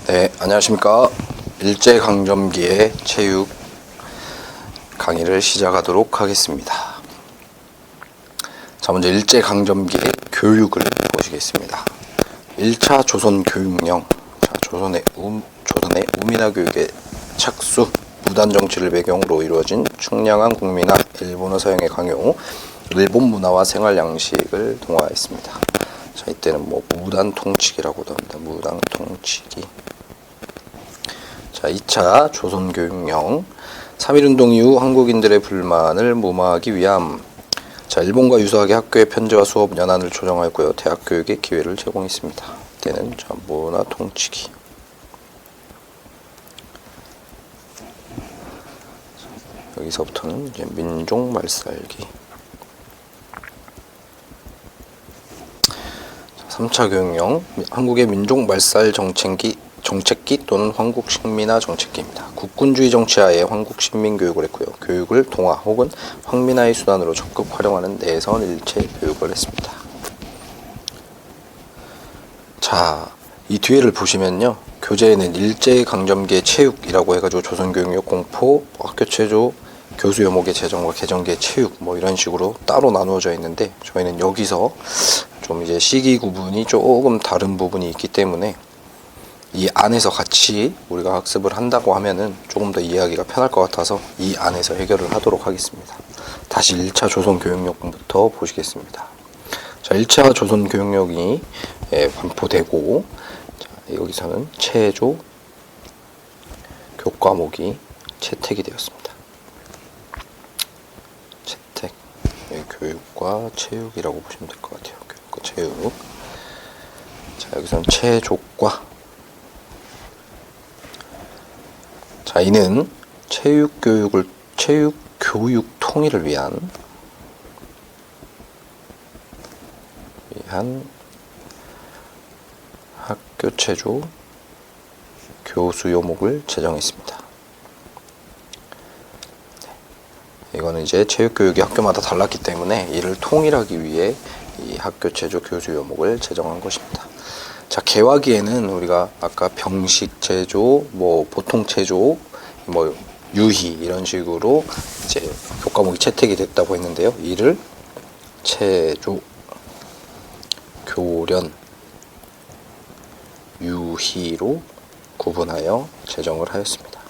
네, 안녕하십니까. 일제강점기의 체육 강의를 시작하도록 하겠습니다. 자, 먼저 일제강점기의 교육을 보시겠습니다. 1차 조선교육령. 자, 조선의 우민화 교육의 착수, 무단정치를 배경으로 이루어진 충량한 국민화, 일본어 사용의 강요, 일본 문화와 생활 양식을 동화했습니다. 자, 이때는 무단통치기라고도 합니다. 무단통치기. 자, 2차 조선교육령. 3.1운동 이후 한국인들의 불만을 무마하기 위함. 자, 일본과 유사하게 학교의 편제와 수업 연한을 조정하였고요. 대학 교육의 기회를 제공했습니다. 이때는 문화통치기. 여기서부터는 이제 민족 말살기. 3차 교육령. 한국의 민족 말살 정책기 또는 황국 식민화 정책기입니다. 국군주의 정치하에 황국 식민 교육을 했고요. 교육을 동화 혹은 황민화의 수단으로 적극 활용하는 내선 일체 교육을 했습니다. 자, 이 뒤에를 보시면요. 교재에는 일제강점기의 체육이라고 해가지고 조선교육령 공포, 학교체조, 교수 요목의 제정과 개정기의 체육 이런 식으로 따로 나누어져 있는데, 저희는 여기서 좀 이제 시기 구분이 조금 다른 부분이 있기 때문에 이 안에서 같이 우리가 학습을 한다고 하면은 조금 더 이해하기가 편할 것 같아서 이 안에서 해결을 하도록 하겠습니다. 다시 1차 조선교육령부터 보시겠습니다. 자, 1차 조선교육령이 반포되고, 자, 여기서는 체조 교과목이 채택이 되었습니다. 채택. 교육과 체육이라고 보시면 될 것 같아요. 교육과 체육. 자, 여기서는 체조과. 자, 이는 체육 교육 통일을 위한 학교 체조 교수 요목을 제정했습니다. 이거는 이제 체육 교육이 학교마다 달랐기 때문에 이를 통일하기 위해 이 학교 체조 교수 요목을 제정한 것입니다. 자, 개화기에는 우리가 아까 병식 체조, 보통 체조, 유희 이런 식으로 이제 교과목이 채택이 됐다고 했는데요. 이를 체조, 교련, 유희로 구분하여 제정을 하였습니다.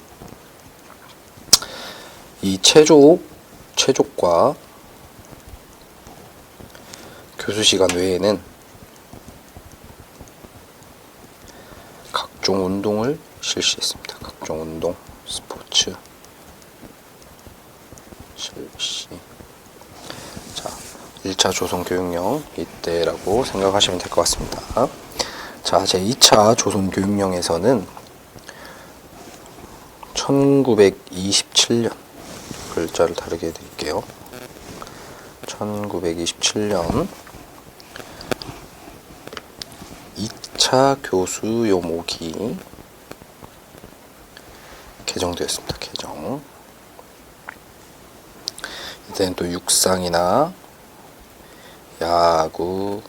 이 체족과 교수 시간 외에는 각종 운동을 실시했습니다. 각종 운동, 스포츠 실시. 자, 1차 조선교육령 이때라고 생각하시면 될 것 같습니다. 자, 제 2차 조선교육령에서는 1927년, 글자를 다르게 해드릴게요. 1927년 2차 교수 요목이 개정되었습니다. 개정. 이때는 또 육상이나 야구,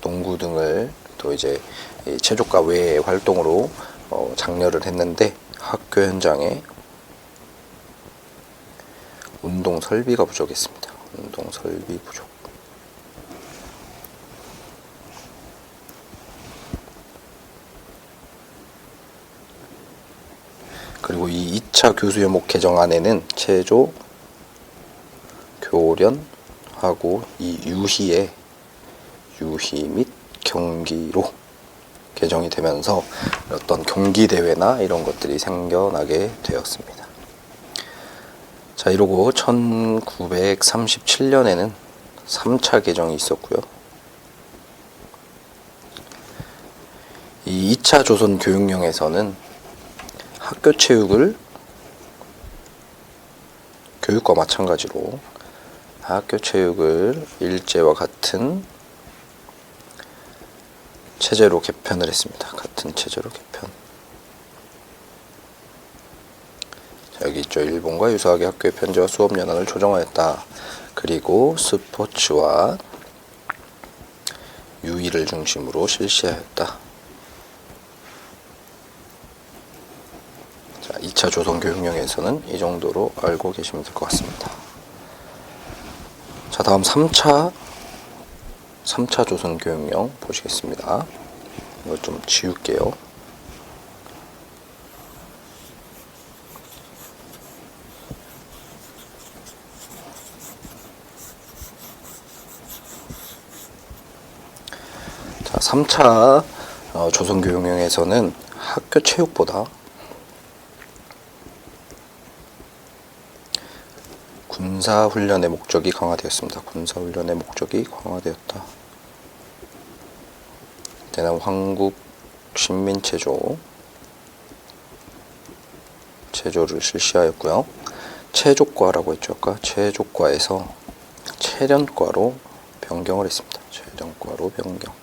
농구 등을 또 이제 체조과 외의 활동으로 장려를 했는데, 학교 현장에 운동 설비가 부족했습니다. 운동 설비 부족. 그리고 이 2차 교수 요목 개정안에는 체조, 교련하고 이 유희 및 경기로 개정이 되면서 어떤 경기 대회나 이런 것들이 생겨나게 되었습니다. 자, 이러고 1937년에는 3차 개정이 있었고요. 이 2차 조선 교육령에서는 학교 체육을 교육과 마찬가지로 학교 체육을 일제와 같은 체제로 개편을 했습니다. 같은 체제로 개편. 자, 여기 있죠. 일본과 유사하게 학교의 편제와 수업 연한을 조정하였다. 그리고 스포츠와 유희를 중심으로 실시하였다. 2차 조선교육령에서는 이 정도로 알고 계시면 될 것 같습니다. 자, 다음 3차 조선교육령 보시겠습니다. 이걸 좀 지울게요. 자, 3차 조선교육령에서는 학교 체육보다 군사훈련의 목적이 강화되었습니다. 군사훈련의 목적이 강화되었다. 대남 황국 신민체조를 실시하였고요. 체조과라고 했죠. 아까 체조과에서 체련과로 변경을 했습니다. 체련과로 변경.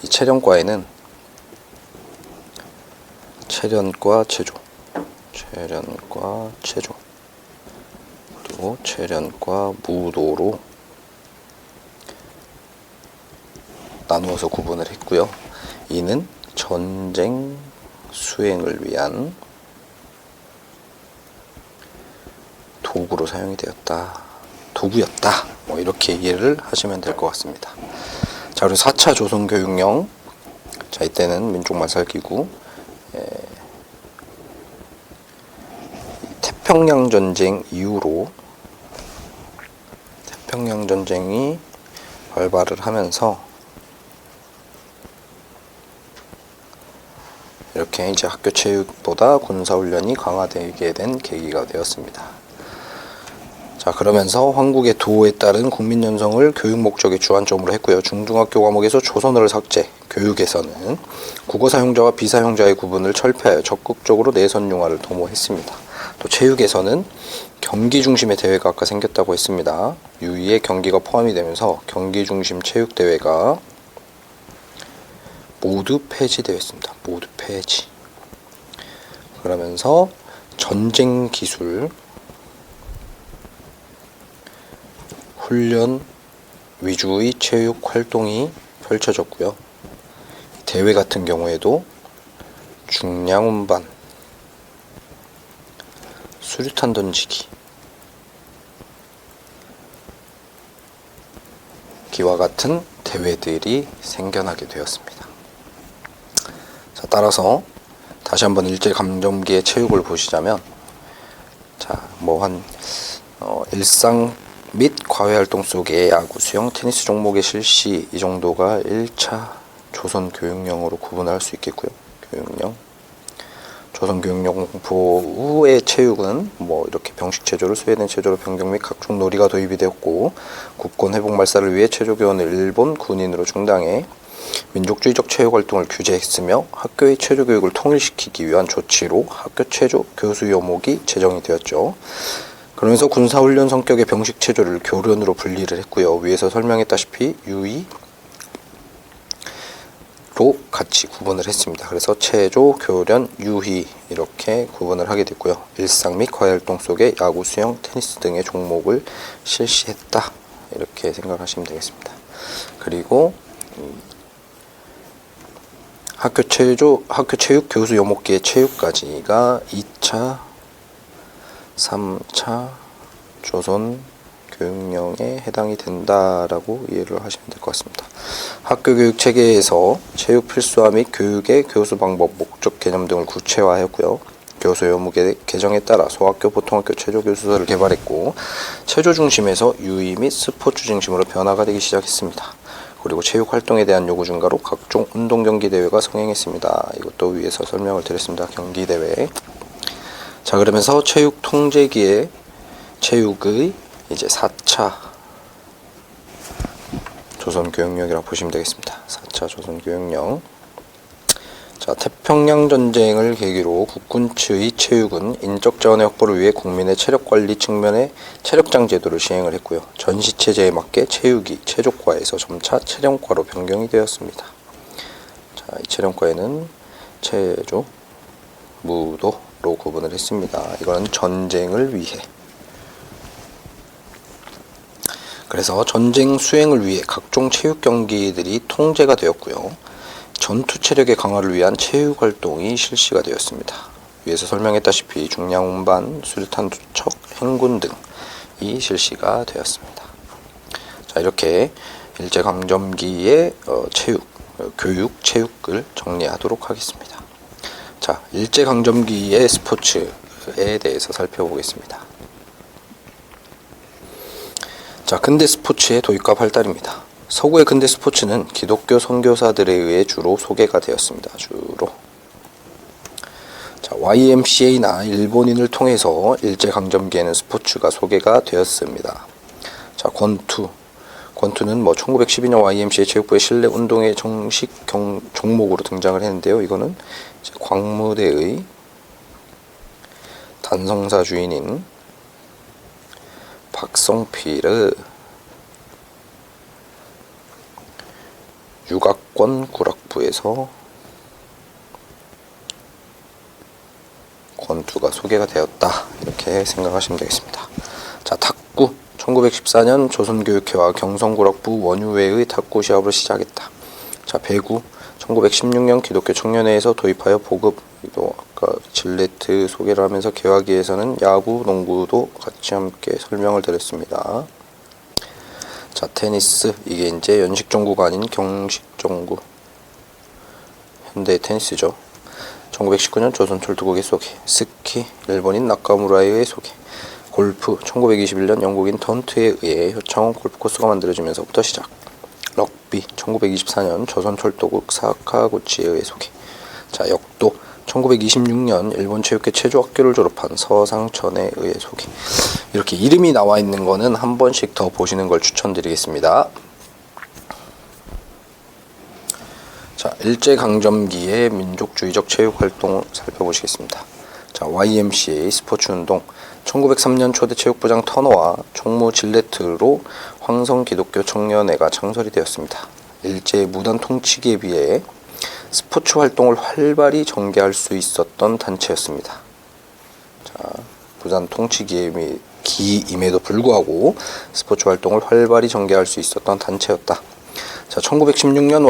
이 체련과에는 체련과 체조, 그리고 체련과 무도로 나누어서 구분을 했고요. 이는 전쟁 수행을 위한 도구로 사용이 되었다. 도구였다. 뭐 이렇게 이해를 하시면 될 것 같습니다. 자, 그리고 4차 조선교육령. 자, 이때는 민족말살기구. 태평양 전쟁 이후로 태평양 전쟁이 발발을 하면서 이렇게 이제 학교 체육보다 군사훈련이 강화되게 된 계기가 되었습니다. 자, 그러면서 황국의 도에 따른 국민연성을 교육 목적의 주안점으로 했고요. 중등학교 과목에서 조선어를 삭제, 교육에서는 국어 사용자와 비사용자의 구분을 철폐하여 적극적으로 내선 융화를 도모했습니다. 또 체육에서는 경기 중심의 대회가 아까 생겼다고 했습니다. 유의의 경기가 포함이 되면서 경기 중심 체육 대회가 모두 폐지되었습니다. 모두 폐지. 그러면서 전쟁 기술 훈련 위주의 체육 활동이 펼쳐졌고요. 대회 같은 경우에도 중량 운반, 수류탄 던지기, 기와 같은 대회들이 생겨나게 되었습니다. 자, 따라서 다시 한번 일제강점기의 체육을 보시자면, 자, 일상 및 과외활동 속에 야구, 수영, 테니스 종목의 실시, 이 정도가 1차 조선교육령으로 구분할 수 있겠고요. 교육령. 조선교육령 공포 후의 체육은 이렇게 병식체조를 스웨덴 체조로 변경 및 각종 놀이가 도입이 되었고, 국권 회복 말살을 위해 체조교원을 일본 군인으로 충당해 민족주의적 체육활동을 규제했으며, 학교의 체조교육을 통일시키기 위한 조치로 학교 체조 교수 요목이 제정이 되었죠. 그러면서 군사훈련 성격의 병식체조를 교련으로 분리를 했고요. 위에서 설명했다시피 유의로 같이 구분을 했습니다. 그래서 체조, 교련, 유희 이렇게 구분을 하게 됐고요. 일상 및 과외활동 속에 야구, 수영, 테니스 등의 종목을 실시했다. 이렇게 생각하시면 되겠습니다. 그리고 학교 체육 교수 요목기의 체육까지가 2차 3차 조선 교육령에 해당이 된다라고 이해를 하시면 될 것 같습니다. 학교 교육 체계에서 체육 필수화 및 교육의 교수 방법, 목적 개념 등을 구체화하였고요. 교수 요목의 개정에 따라 소학교, 보통학교 체조 교수서를 개발했고, 체조 중심에서 유의 및 스포츠 중심으로 변화가 되기 시작했습니다. 그리고 체육 활동에 대한 요구 증가로 각종 운동 경기 대회가 성행했습니다. 이것도 위에서 설명을 드렸습니다. 경기 대회. 자, 그러면서 체육 통제기의 체육의 이제 4차 조선교육령이라고 보시면 되겠습니다. 4차 조선교육령. 자, 태평양 전쟁을 계기로 국군의 체육은 인적 자원의 확보를 위해 국민의 체력 관리 측면의 체력장 제도를 시행을 했고요. 전시 체제에 맞게 체육이 체조과에서 점차 체령과로 변경이 되었습니다. 자, 이 체령과에는 체조, 무도 로 구분을 했습니다. 이건 전쟁을 위해. 그래서 전쟁 수행을 위해 각종 체육 경기들이 통제가 되었고요. 전투 체력의 강화를 위한 체육 활동이 실시가 되었습니다. 위에서 설명했다시피 중량 운반, 수류탄 투척, 행군 등이 실시가 되었습니다. 자, 이렇게 일제강점기의 교육, 체육을 정리하도록 하겠습니다. 자, 일제강점기의 스포츠에 대해서 살펴보겠습니다. 자, 근대 스포츠의 도입과 발달입니다. 서구의 근대 스포츠는 기독교 선교사들에 의해 주로 소개가 되었습니다. 자, YMCA나 일본인을 통해서 일제강점기에는 스포츠가 소개가 되었습니다. 자, 권투는 1912년 YMCA 체육부의 실내 운동의 정식 종목으로 등장을 했는데요. 이거는 이제 광무대의 단성사 주인인 박성필의 육아권 구락부에서 권투가 소개가 되었다, 이렇게 생각하시면 되겠습니다. 자, 탁구 1914년 조선교육회와 경성구락부 원유회의 탁구 시합을 시작했다. 자, 배구 1916년 기독교 청년회에서 도입하여 보급, 또 아까 질레트 소개를 하면서 개화기에서는 야구, 농구도 같이 함께 설명을 드렸습니다. 자, 테니스, 이게 이제 연식정구가 아닌 경식정구, 현대 테니스죠. 1919년 조선철도국의 소개. 스키, 일본인 나카무라의 소개. 골프, 1921년 영국인 던트에 의해 효창원 골프코스가 만들어지면서부터 시작. 럭비, 1924년 조선철도국 사카구치에 의해 소개. 자, 역도, 1926년 일본 체육회 체조학교를 졸업한 서상천에 의해 소개. 이렇게 이름이 나와 있는 거는 한 번씩 더 보시는 걸 추천드리겠습니다. 자, 일제강점기의 민족주의적 체육활동을 살펴보시겠습니다. 자, YMCA 스포츠운동, 1903년 초대 체육부장 터너와 총무 질레트로 황성기독교 청년회가 창설이 되었습니다. 일제의 무단 통치기에 비해 스포츠 활동을 활발히 전개할 수 있었던 단체였습니다. 자, 무단 통치기임에도 불구하고 스포츠 활동을 활발히 전개할 수 있었던 단체였다. 자, 1916년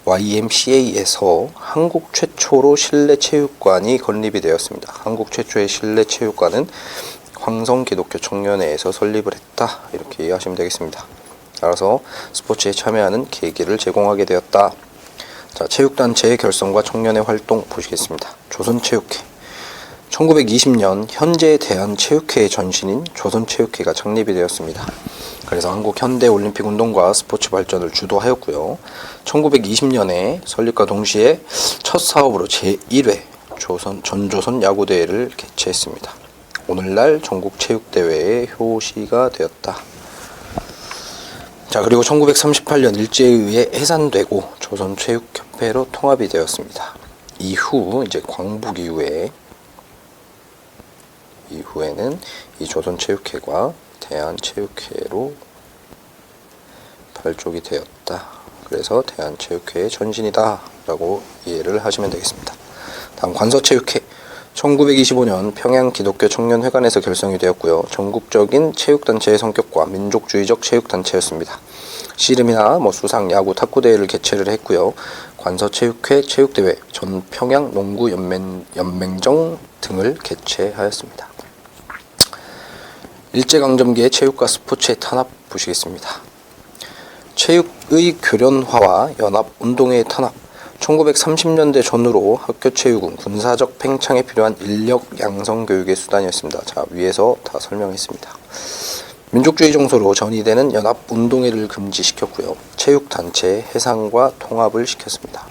YMCA에서 한국 최초로 실내 체육관이 건립이 되었습니다. 한국 최초의 실내 체육관은 황성기독교 청년회에서 설립을 했다, 이렇게 이해하시면 되겠습니다. 따라서 스포츠에 참여하는 계기를 제공하게 되었다. 자, 체육단체의 결성과 청년회 활동 보시겠습니다. 조선체육회, 1920년 현재 대한체육회의 전신인 조선체육회가 창립이 되었습니다. 그래서 한국 현대올림픽운동과 스포츠 발전을 주도하였고요. 1920년에 설립과 동시에 첫 사업으로 제1회 전조선 야구대회를 개최했습니다. 오늘날 전국체육대회의 효시가 되었다. 자, 그리고 1938년 일제에 의해 해산되고 조선체육협회로 통합이 되었습니다. 이후 이제 광복 이후에는 이 조선체육회가 대한체육회로 발족이 되었다. 그래서 대한체육회의 전신이다 라고 이해를 하시면 되겠습니다. 다음 관서체육회, 1925년 평양 기독교 청년회관에서 결성이 되었고요. 전국적인 체육단체의 성격과 민족주의적 체육단체였습니다. 씨름이나 수상, 야구, 탁구대회를 개최를 했고요. 관서체육회, 체육대회, 전평양 농구연맹정 등을 개최하였습니다. 일제강점기의 체육과 스포츠의 탄압 보시겠습니다. 체육의 교련화와 연합운동의 탄압, 1930년대 전후로 학교체육은 군사적 팽창에 필요한 인력 양성 교육의 수단이었습니다. 자, 위에서 다 설명했습니다. 민족주의 정서로 전이되는 연합운동회를 금지시켰고요. 체육단체 해산과 통합을 시켰습니다.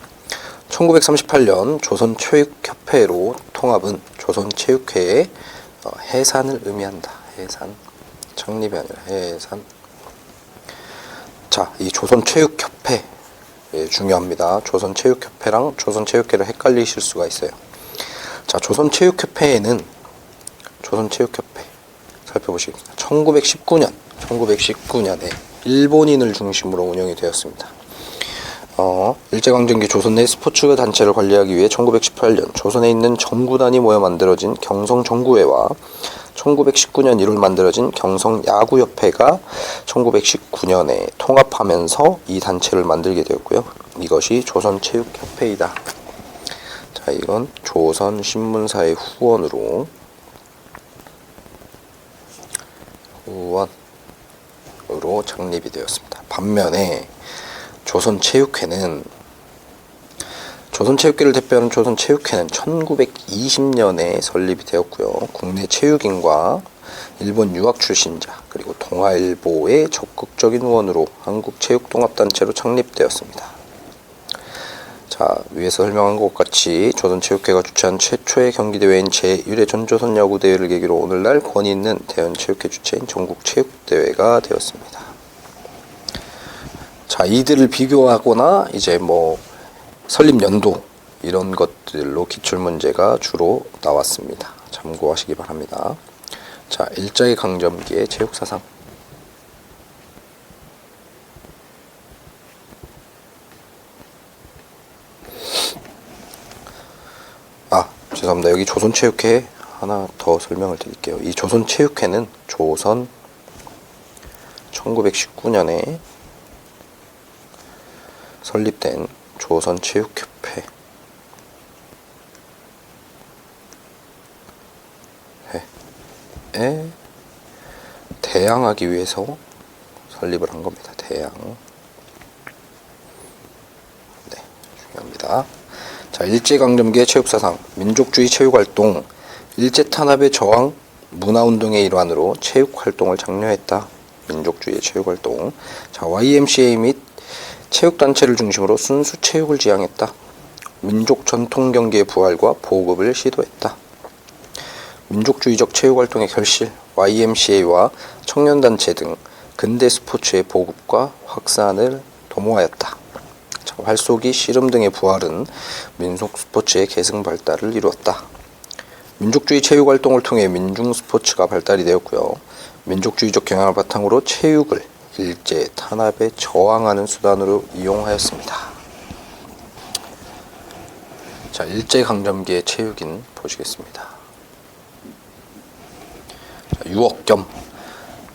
1938년 조선체육협회로 통합은 조선체육회의 해산을 의미한다. 해산, 창립이 아니라 해산. 자, 이 조선체육협회, 중요합니다. 조선체육협회랑 조선체육회를 헷갈리실 수가 있어요. 자, 조선체육협회 살펴보시겠습니다. 1919년에 일본인을 중심으로 운영이 되었습니다. 일제강점기 조선 내 스포츠 단체를 관리하기 위해 1918년 조선에 있는 정구단이 모여 만들어진 경성정구회와 1919년 1월 만들어진 경성야구협회가 1919년에 통합하면서 이 단체를 만들게 되었고요. 이것이 조선체육협회이다. 자, 이건 조선신문사의 후원으로 창립이 되었습니다. 반면에 조선체육회를 대표하는 조선체육회는 1920년에 설립이 되었고요. 국내 체육인과 일본 유학 출신자 그리고 동아일보의 적극적인 후원으로 한국체육동합단체로 창립되었습니다. 자, 위에서 설명한 것 같이 조선체육회가 주최한 최초의 경기대회인 제1회 전조선야구대회를 계기로 오늘날 권위 있는 대한체육회 주최인 전국체육대회가 되었습니다. 자, 이들을 비교하거나 이제 설립 연도 이런 것들로 기출문제가 주로 나왔습니다. 참고하시기 바랍니다. 자, 일제강점기의 체육사상. 죄송합니다. 여기 조선체육회 하나 더 설명을 드릴게요. 이 조선체육회는 조선 1919년에 설립된 조선체육협회에 대항하기 위해서 설립을 한 겁니다. 대항. 네, 중요합니다. 자, 일제강점기의 체육사상, 민족주의 체육활동, 일제탄압의 저항, 문화운동의 일환으로 체육활동을 장려했다. 민족주의 체육활동. 자, YMCA 및 체육단체를 중심으로 순수 체육을 지향했다. 민족 전통 경기의 부활과 보급을 시도했다. 민족주의적 체육활동의 결실, YMCA와 청년단체 등 근대 스포츠의 보급과 확산을 도모하였다. 자, 활쏘기, 씨름 등의 부활은 민속 스포츠의 계승 발달을 이루었다. 민족주의 체육활동을 통해 민중 스포츠가 발달이 되었고요. 민족주의적 경향을 바탕으로 체육을 일제 탄압에 저항하는 수단으로 이용하였습니다. 자, 일제강점기의 체육인 보시겠습니다. 자, 유억겸,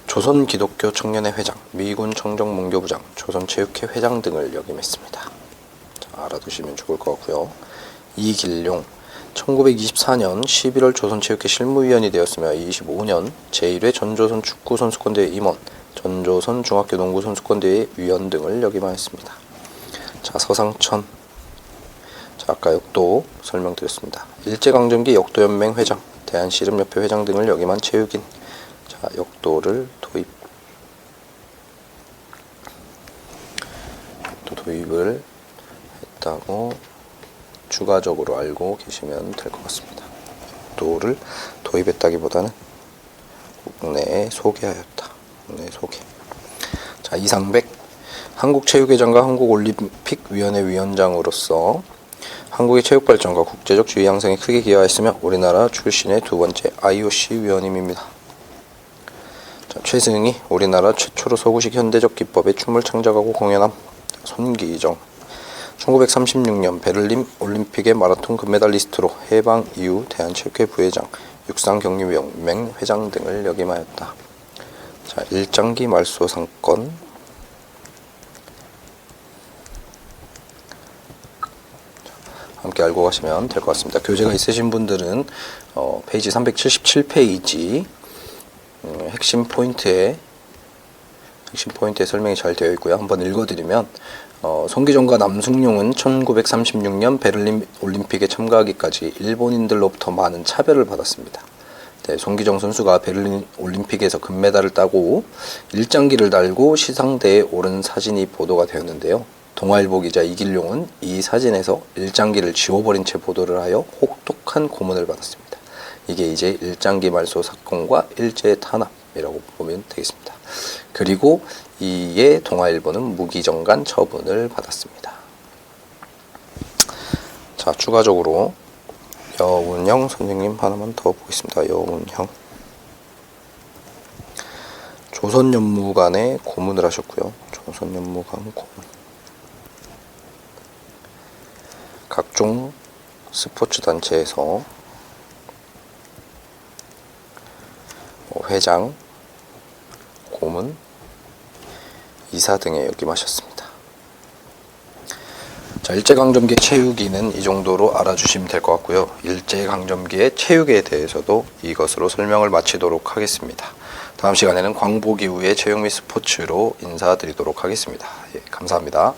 조선기독교 청년회 회장, 미군 청정문교부장, 조선체육회 회장 등을 역임했습니다. 자, 알아두시면 좋을 것 같고요. 이길룡, 1924년 11월 조선체육회 실무위원이 되었으며 25년 제1회 전조선 축구선수권대회 임원, 전조선 중학교 농구선수권대회 위원 등을 역임하였습니다. 자, 서상천. 자, 아까 역도 설명드렸습니다. 일제강점기 역도연맹 회장, 대한씨름협회 회장 등을 역임한 체육인. 자, 역도를 도입을 했다고 추가적으로 알고 계시면 될 것 같습니다. 역도를 도입했다기보다는 국내에 소개하였다. 국내 소개. 자, 이상백, 한국체육회장과 한국올림픽위원회 위원장으로서 한국의 체육발전과 국제적 지위 양성에 크게 기여하였으며 우리나라 출신의 두 번째 IOC 위원님입니다. 자, 최승희, 우리나라 최초로 서구식 현대적 기법의 춤을 창작하고 공연함. 손기정, 1936년 베를린 올림픽의 마라톤 금메달리스트로 해방 이후 대한체육회 부회장, 육상경기연맹 회장 등을 역임하였다. 자, 일장기 말소상권. 함께 알고 가시면 될 것 같습니다. 교재가 있으신 분들은 페이지 377페이지 핵심 포인트에 설명이 잘 되어 있고요. 한번 읽어드리면 손기정과 남승용은 1936년 베를린 올림픽에 참가하기까지 일본인들로부터 많은 차별을 받았습니다. 네, 손기정 선수가 베를린 올림픽에서 금메달을 따고 일장기를 달고 시상대에 오른 사진이 보도가 되었는데요. 동아일보 기자 이길룡은 이 사진에서 일장기를 지워버린 채 보도를 하여 혹독한 고문을 받았습니다. 이게 이제 일장기 말소 사건과 일제 탄압이라고 보면 되겠습니다. 그리고 이에 동아일보는 무기정간 처분을 받았습니다. 자, 추가적으로 여운형 선생님 하나만 더 보겠습니다. 여운형. 조선연무관에 고문을 하셨고요. 조선연무관 고문. 각종 스포츠 단체에서 회장, 고문, 이사 등에 역임하셨습니다. 자, 일제강점기의 체육인은 이 정도로 알아주시면 될 것 같고요. 일제강점기의 체육에 대해서도 이것으로 설명을 마치도록 하겠습니다. 다음 시간에는 광복 이후의 체육 및 스포츠로 인사드리도록 하겠습니다. 예, 감사합니다.